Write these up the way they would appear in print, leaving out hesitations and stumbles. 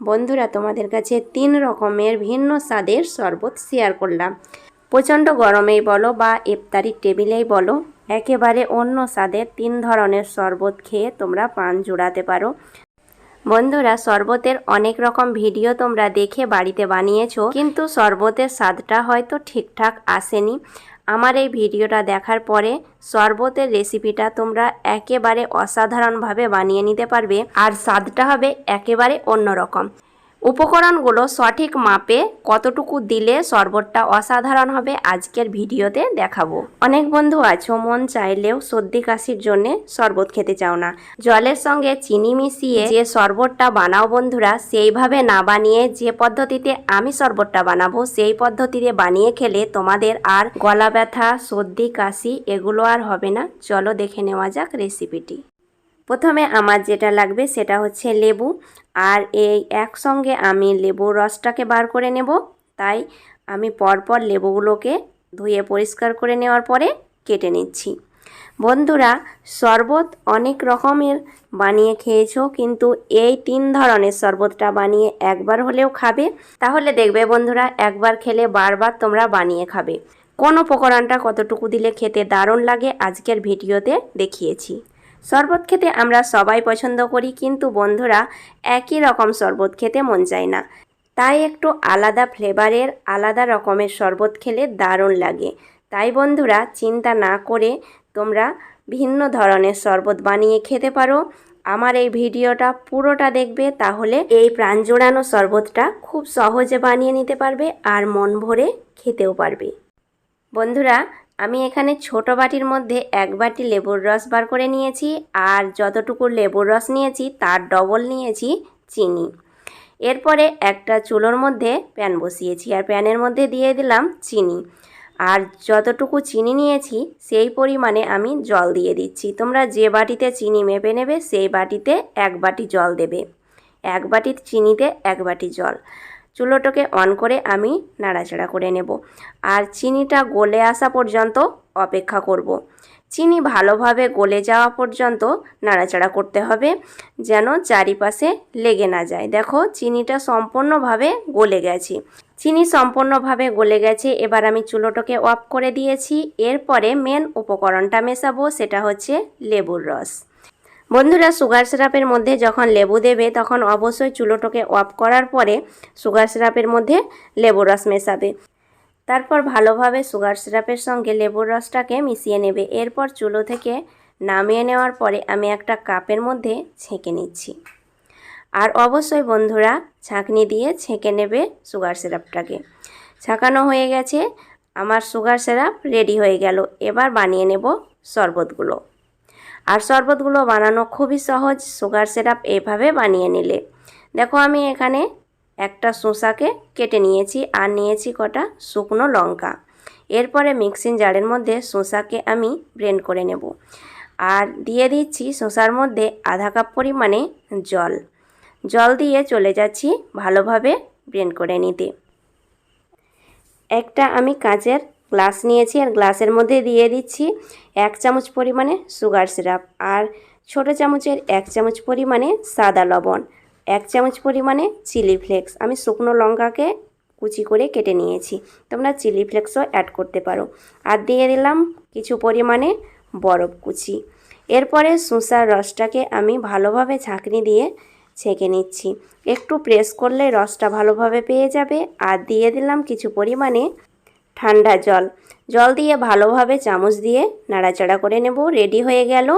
বন্ধুরা তোমাদের কাছে 3 রকমের ভিন্ন স্বাদের শরবত শেয়ার করলাম। প্রচণ্ড গরমেই বলো বা ইফতারির টেবিলেই বলো, একেবারে অন্য স্বাদের 3 ধরনের শরবত খেয়ে তোমরা প্রাণ জুড়াতে পারো। বন্ধুরা, শরবতের অনেক রকম ভিডিও তোমরা দেখে বাড়িতে বানিয়েছো, কিন্তু শরবতের স্বাদটা হয়তো ঠিকঠাক আসেনি। আমার এই ভিডিওটা দেখার পরে শরবতের রেসিপিটা তোমরা একেবারে অসাধারণভাবে বানিয়ে নিতে পারবে, আর স্বাদটা হবে একেবারে অন্যরকম। উপকরণগুলো সঠিক মাপে কতটুকু দিলে শরবতটা অসাধারণ হবে আজকের ভিডিওতে দেখাবো। অনেক বন্ধু আছো মন চাইলেও সর্দি কাশির জন্য শরবত খেতে চাও না, জলের সঙ্গে চিনি মিশিয়ে যে শরবতটা বানাও বন্ধুরা, সেইভাবে না বানিয়ে যে পদ্ধতিতে আমি শরবতটা বানাবো সেই পদ্ধতিতে বানিয়ে খেলে তোমাদের আর গলা ব্যথা, সর্দি কাশি এগুলো আর হবে না। চলো দেখে নেওয়া যাক রেসিপিটি। প্রথমে আমার যেটা লাগবে সেটা হচ্ছে লেবু, আর এই একসঙ্গে আমি লেবুর রসটাকে বার করে নেব। তাই আমি পরপর লেবুগুলোকে ধুয়ে পরিষ্কার করে নেওয়ার পরে কেটে নিচ্ছি। বন্ধুরা, শরবত অনেক রকমের বানিয়ে খেয়েছো, কিন্তু এই 3 ধরনের শরবতটা বানিয়ে একবার হলেও খাবে, তাহলে দেখবে বন্ধুরা একবার খেলে বারবার তোমরা বানিয়ে খাবে। কোন উপকরণটা কতটুকু দিলে খেতে দারুণ লাগে আজকের ভিডিওতে দেখিয়েছি। শরবত খেতে আমরা সবাই পছন্দ করি, কিন্তু বন্ধুরা একই রকম শরবত খেতে মন চায় না। তাই একটু আলাদা ফ্লেভারের আলাদা রকমের শরবত খেলে দারুণ লাগে। তাই বন্ধুরা চিন্তা না করে তোমরা ভিন্ন ধরনের শরবত বানিয়ে খেতে পারো। আমার এই ভিডিওটা পুরোটা দেখবে, তাহলে এই প্রাণ জোড়ানো শরবতটা খুব সহজে বানিয়ে নিতে পারবে আর মন ভরে খেতেও পারবে। বন্ধুরা, আমি এখানে ছোট বাটির মধ্যে 1 বাটি লেবুর রস বার করে নিয়েছি, আর যতটুকু লেবুর রস নিয়েছি তার ডবল নিয়েছি চিনি। এরপরে একটা চুলোর মধ্যে প্যান বসিয়েছি, আর প্যানের মধ্যে দিয়ে দিলাম চিনি, আর যতটুকু চিনি নিয়েছি সেই পরিমাণে আমি জল দিয়ে দিচ্ছি। তোমরা যে বাটিতে চিনি মেপে নেবে সেই বাটিতে 1 বাটি জল দেবে। 1 বাটি চিনিতে 1 বাটি জল। চুলোটাকে অন করে আমি নাড়াচাড়া করে নেব, আর চিনিটা গলে আসা পর্যন্ত অপেক্ষা করব। চিনি ভালোভাবে গলে যাওয়া পর্যন্ত নাড়াচাড়া করতে হবে, যেন চারিপাশে লেগে না যায়। দেখো চিনিটা সম্পূর্ণভাবে গলে গেছে। চিনি সম্পূর্ণভাবে গলে গেছে। এবার আমি চুলোটাকে অফ করে দিয়েছি। এরপরে মেন উপকরণটা মেশাবো, সেটা হচ্ছে লেবুর রস। বন্ধুরা, সুগার সিরাপের মধ্যে যখন লেবু দেবে তখন অবশ্যই চুলোটাকে অফ করার পরে সুগার সিরাপের মধ্যে লেবুর রস মেশাবে। তারপর ভালোভাবে সুগার সিরাপের সঙ্গে লেবুর রসটাকে মিশিয়ে নেবে। এরপর চুলো থেকে নামিয়ে নেওয়ার পরে আমি একটা কাপের মধ্যে ছেঁকে নিচ্ছি। আর অবশ্যই বন্ধুরা ছাঁকনি দিয়ে ছেঁকে নেবে সুগার সিরাপটাকে। ছাঁকানো হয়ে গেছে, আমার সুগার সিরাপ রেডি হয়ে গেল। এবার বানিয়ে নেব শরবতগুলো। আর শরবতগুলো বানানো খুবই সহজ, সুগার সিরাপ এভাবে বানিয়ে নিলে। দেখো আমি এখানে একটা শসাকে কেটে নিয়েছি, আর নিয়েছি কটা শুকনো লঙ্কা। এরপরে মিক্সিং জারের মধ্যে শসাকে আমি ব্লেন্ড করে নেব, আর দিয়ে দিচ্ছি শসার মধ্যে আধা কাপ পরিমাণে জল দিয়ে চলে যাচ্ছি ভালোভাবে ব্লেন্ড করে নিতে। একটা আমি কাঁচের গ্লাস নিয়েছি, আর গ্লাসের মধ্যে দিয়ে দিচ্ছি 1 চামচ পরিমাণে সুগার সিরাপ, আর ছোটো চামচের 1 চামচ পরিমাণে সাদা লবণ, 1 চামচ পরিমাণে চিলি ফ্লেক্স। আমি শুকনো লঙ্কাকে কুচি করে কেটে নিয়েছি, তোমরা চিলি ফ্লেক্সও অ্যাড করতে পারো। আর দিয়ে দিলাম কিছু পরিমাণে বরফ কুচি। এরপরে শসার রসটাকে আমি ভালোভাবে ছাঁকনি দিয়ে ছেঁকে নিচ্ছি। একটু প্রেস করলে রসটা ভালোভাবে পেয়ে যাবে। আর দিয়ে দিলাম কিছু পরিমাণে ঠান্ডা জল দিয়ে ভালোভাবে চামচ দিয়ে নাড়াচাড়া করে নেব। রেডি হয়ে গেল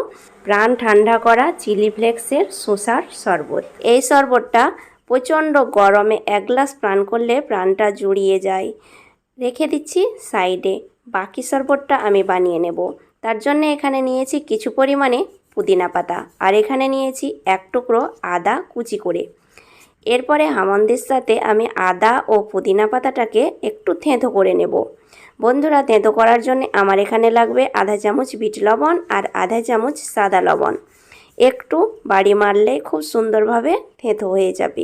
প্রাণ ঠান্ডা করা চিলি ফ্লেক্সের শসার শরবত। এই শরবতটা প্রচণ্ড গরমে 1 গ্লাস পান করলে প্রাণটা জুড়িয়ে যায়। রেখে দিচ্ছি সাইডে। বাকি শরবতটা আমি বানিয়ে নেব। তার জন্য এখানে নিয়েছি কিছু পরিমাণে পুদিনা পাতা, আর এখানে নিয়েছি 1 টুকরো আদা কুচি করে। এরপরে হামন্দির সাথে আমি আদা ও পুদিনা পাতাটাকে একটু থেঁতো করে নেব। বন্ধুরা, থেঁতো করার জন্য আমার এখানে লাগবে আধা চামচ বিট লবণ আর আধা চামচ সাদা লবণ। একটু বাড়ি মারলে খুব সুন্দরভাবে থেঁতো হয়ে যাবে।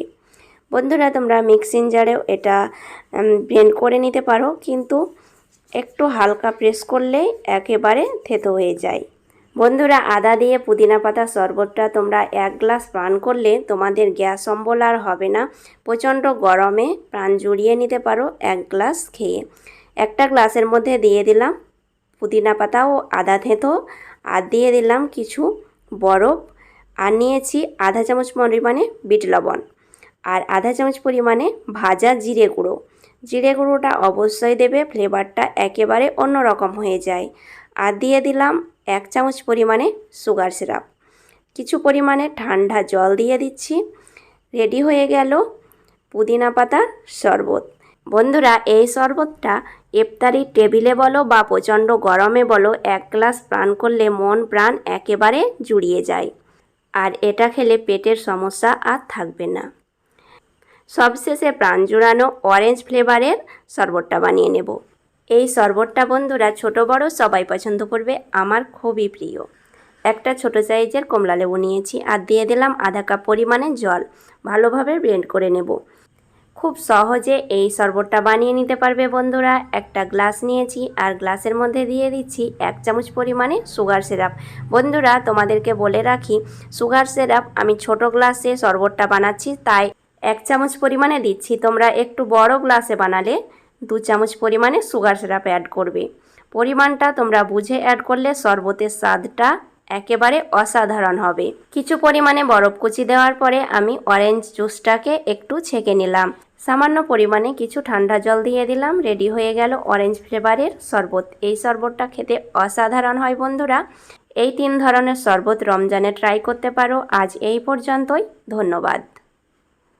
বন্ধুরা, তোমরা মিক্সিং জারেও এটা ব্লেন্ড করে নিতে পারো, কিন্তু একটু হালকা প্রেস করলেই একেবারে থেঁতো হয়ে যায়। বন্ধুরা, আদা দিয়ে পুদিনা পাতা শরবতটা তোমরা 1 গ্লাস পান করলে তোমাদের গ্যাস অম্বল আর হবে না। প্রচণ্ড গরমে প্রাণ জুড়িয়ে নিতে পারো 1 গ্লাস খেয়ে। একটা গ্লাসের মধ্যে দিয়ে দিলাম পুদিনা পাতা ও আদা থেঁতো, আর দিয়ে দিলাম কিছু বরফ, আর নিয়েছি আধা চামচ পরিমাণে বিট লবণ, আর আধা চামচ পরিমাণে ভাজা জিরে গুঁড়ো। জিরে গুঁড়োটা অবশ্যই দেবে, ফ্লেভারটা একেবারে অন্যরকম হয়ে যায়। আর দিয়ে দিলাম 1 চামচ পরিমাণে সুগার সিরাপ। কিছু পরিমাণে ঠান্ডা জল দিয়ে দিচ্ছি। রেডি হয়ে গেল পুদিনা পাতার শরবত। বন্ধুরা, এই শরবতটা ইফতারি টেবিলে বলো বা প্রচণ্ড গরমে বলো 1 গ্লাস পান করলে মন প্রাণ একেবারে জুড়িয়ে যায়, আর এটা খেলে পেটের সমস্যা আর থাকবে না। সবশেষে প্রাণ জুড়ানো অরেঞ্জ ফ্লেভারের শরবতটা বানিয়ে নেব। এই শরবতটা বন্ধুরা ছোট বড় সবাই পছন্দ করবে, আমার খুবই প্রিয়। একটা ছোট সাইজের কমলা লেবু নিয়েছি, আর দিয়ে দিলাম আধা কাপ পরিমাণে জল। ভালোভাবে ব্লেন্ড করে নেব। খুব সহজে এই শরবতটা বানিয়ে নিতে পারবে বন্ধুরা। একটা গ্লাস নিয়েছি, আর গ্লাসের মধ্যে দিয়ে দিচ্ছি 1 চামচ পরিমাণে সুগার সিরাপ। বন্ধুরা, তোমাদেরকে বলে রাখি, সুগার সিরাপ আমি ছোট গ্লাসে শরবতটা বানাচ্ছি, তাই 1 চামচ পরিমাণে দিচ্ছি। তোমরা একটু বড় গ্লাসে বানালে 2 চামচ পরিমাণে সুগার সিরাপ অ্যাড করবে। পরিমাণটা তোমরা বুঝে অ্যাড করলে শরবতের স্বাদটা একেবারে অসাধারণ হবে। কিছু পরিমাণে বরফ কুচি দেওয়ার পরে আমি অরেঞ্জ জুসটাকে একটু ছেঁকে নিলাম। সামান্য পরিমাণে কিছু ঠান্ডা জল দিয়ে দিলাম। রেডি হয়ে গেল অরেঞ্জ ফ্লেভারের শরবত। এই শরবতটা খেতে অসাধারণ হয় বন্ধুরা। এই 3 ধরনের শরবত রমজানে ট্রাই করতে পারো। আজ এই পর্যন্তই, ধন্যবাদ।